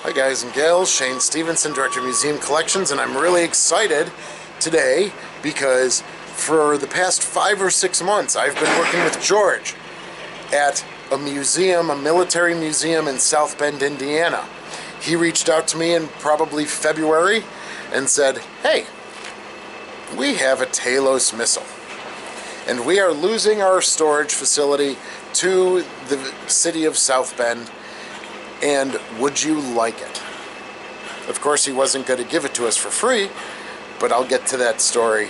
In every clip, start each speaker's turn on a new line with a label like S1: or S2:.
S1: Hi guys and gals, Shane Stevenson, Director of Museum Collections, and I'm really excited today because for the past 5 or 6 months I've been working with George at a museum, a military museum in South Bend, Indiana. He reached out to me in probably February and said, hey, we have a TALOS missile and we are losing our storage facility to the city of South Bend, and would you like it? Of course, he wasn't going to give it to us for free, but I'll get to that story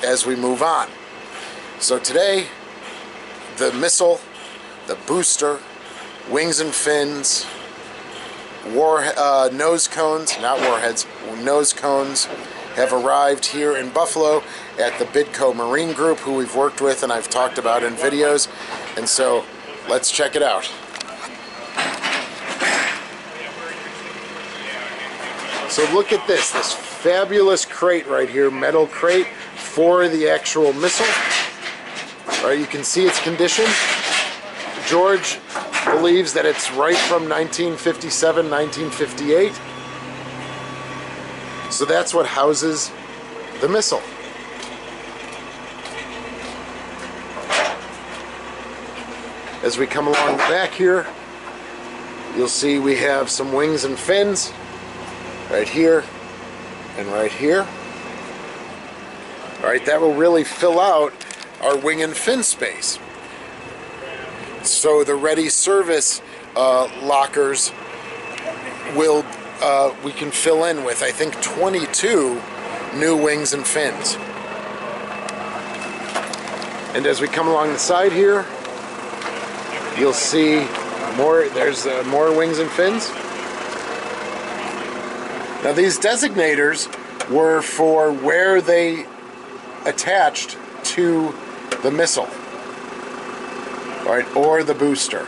S1: as we move on. So today, the missile, the booster, wings and fins, nose cones, not warheads, nose cones, have arrived here in Buffalo at the Bidco Marine Group, who we've worked with and I've talked about in videos. And so, let's check it out. So look at this fabulous crate right here, metal crate for the actual missile. All right, you can see its condition. George believes that it's right from 1957, 1958. So that's what houses the missile. As we come along the back here, you'll see we have some wings and fins. Right here and right here. Alright, that will really fill out our wing and fin space. So the ready service lockers will we can fill in with, I think, 22 new wings and fins. And as we come along the side here, you'll see more. There's more wings and fins. Now these designators were for where they attached to the missile, right, or the booster.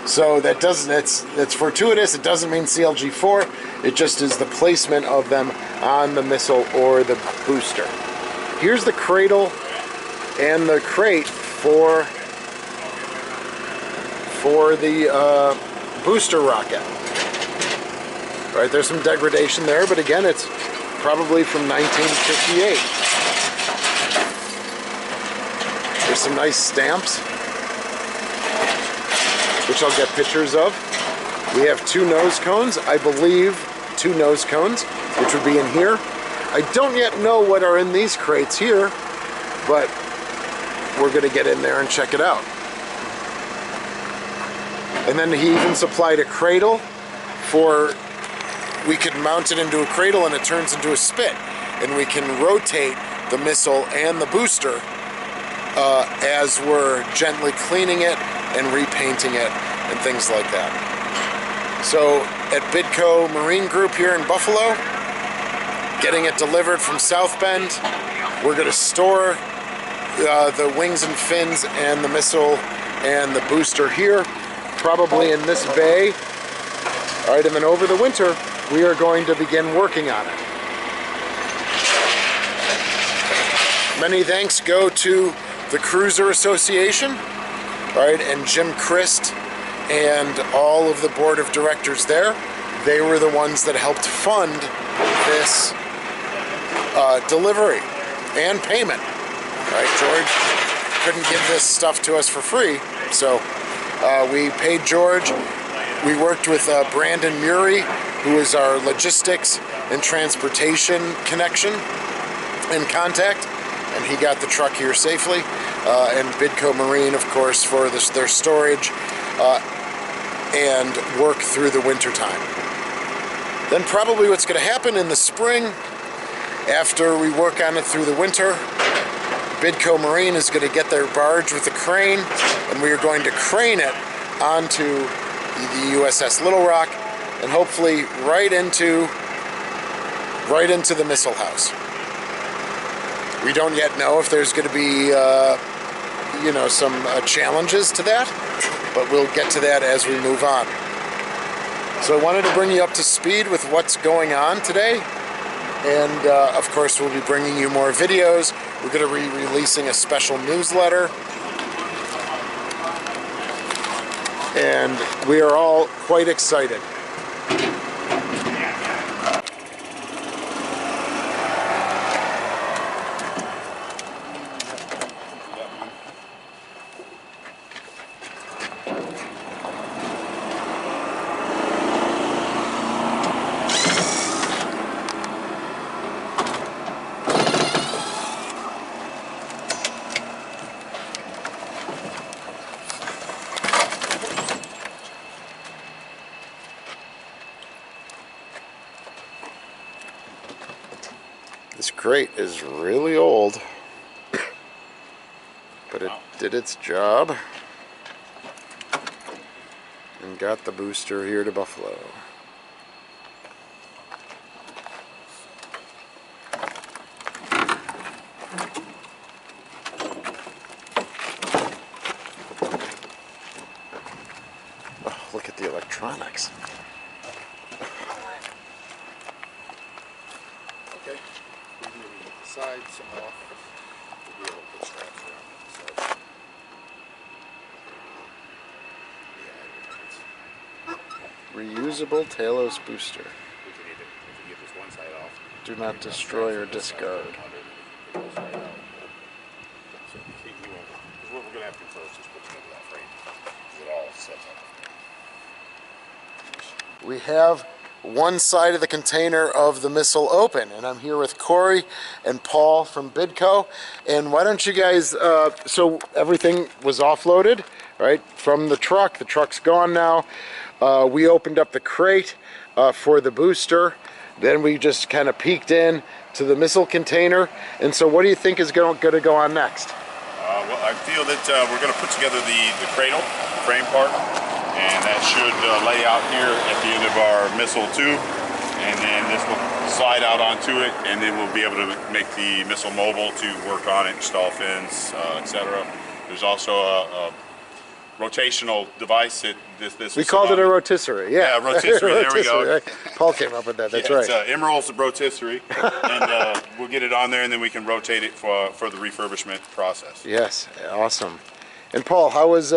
S1: So that doesn't, that's fortuitous. It doesn't mean CLG-4. It just is the placement of them on the missile or the booster. Here's the cradle and the crate for the booster rocket. Right, there's some degradation there, but again, it's probably from 1958. There's some nice stamps, which I'll get pictures of. We have 2 nose cones, I believe 2 nose cones, which would be in here. I don't yet know what are in these crates here, but we're going to get in there and check it out. And then he even supplied a cradle for, we could mount it into a cradle and it turns into a spit, and we can rotate the missile and the booster as we're gently cleaning it and repainting it and things like that. So at Bidco Marine Group here in Buffalo, getting it delivered from South Bend, we're going to store the wings and fins and the missile and the booster here, probably in this bay. All right, and then over the winter, we are going to begin working on it. Many thanks go to the Cruiser Association, right, and Jim Christ and all of the board of directors there. They were the ones that helped fund this delivery and payment. Right, George couldn't give this stuff to us for free, so we paid George. We worked with Brandon Murray, who is our logistics and transportation connection and contact, and he got the truck here safely, and Bidco Marine, of course, for their storage and work through the winter time. Then probably what's going to happen in the spring, after we work on it through the winter, Bidco Marine is going to get their barge with a crane, and we are going to crane it onto the USS Little Rock, and hopefully right into the missile house. We don't yet know if there's going to be, some challenges to that, but we'll get to that as we move on. So I wanted to bring you up to speed with what's going on today, and of course we'll be bringing you more videos. We're going to be releasing a special newsletter, and we are all quite excited. crate is really old, but it did its job and got the booster here to Buffalo. Oh, look at the electronics. Okay, we can get the sides off. We'll be able to put straps around the sides. Reusable Talos booster.
S2: We can either, if we get this one side off.
S1: Do not destroy or discard.
S2: So you won't, because what we're going to have to do first is put together that frame. It all sets up.
S1: We have one side of the container of the missile open, and I'm here with Corey and Paul from Bidco. And why don't you guys, so everything was offloaded, right, from the truck. The truck's gone now. We opened up the crate for the booster. Then we just kind of peeked in to the missile container. And so what do you think is going to go on next?
S2: Well, I feel that we're going to put together the cradle, frame part, and that should lay out here at the end of our missile tube. And then this will slide out onto it, and then we'll be able to make the missile mobile to work on it, install fins, etc. There's also a rotational device that this
S1: we called it a rotisserie. Yeah,
S2: rotisserie. There we go.
S1: Right. Paul came up with that. That's
S2: yeah,
S1: right.
S2: It's Emerald's rotisserie, and we'll get it on there, and then we can rotate it for the refurbishment process.
S1: Yes, awesome. And Paul, how was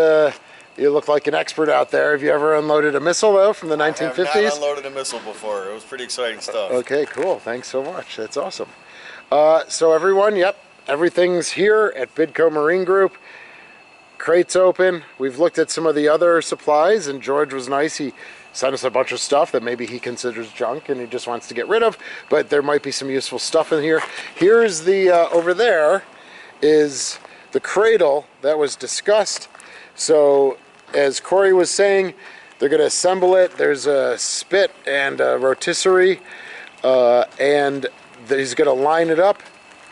S1: you look like an expert out there. Have you ever unloaded a missile though from the 1950s?
S3: I have not unloaded a missile before. It was pretty exciting stuff.
S1: Okay, cool. Thanks so much. That's awesome. So everyone, yep, everything's here at Bidco Marine Group. Crates open. We've looked at some of the other supplies, and George was nice. He sent us a bunch of stuff that maybe he considers junk and he just wants to get rid of, but there might be some useful stuff in here. Here's the, over there is the cradle that was discussed. So as Corey was saying, they're going to assemble it. There's a spit and a rotisserie, and he's going to line it up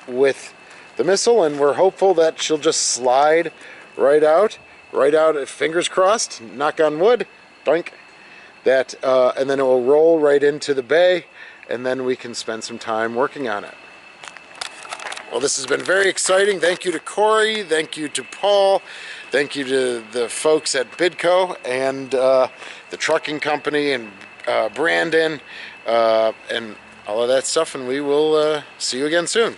S1: with the missile, and we're hopeful that she'll just slide right out, fingers crossed, knock on wood, doink, that, and then it will roll right into the bay, and then we can spend some time working on it. Well, this has been very exciting. Thank you to Corey, thank you to Paul, thank you to the folks at Bidco and the trucking company and Brandon and all of that stuff, and we will see you again soon.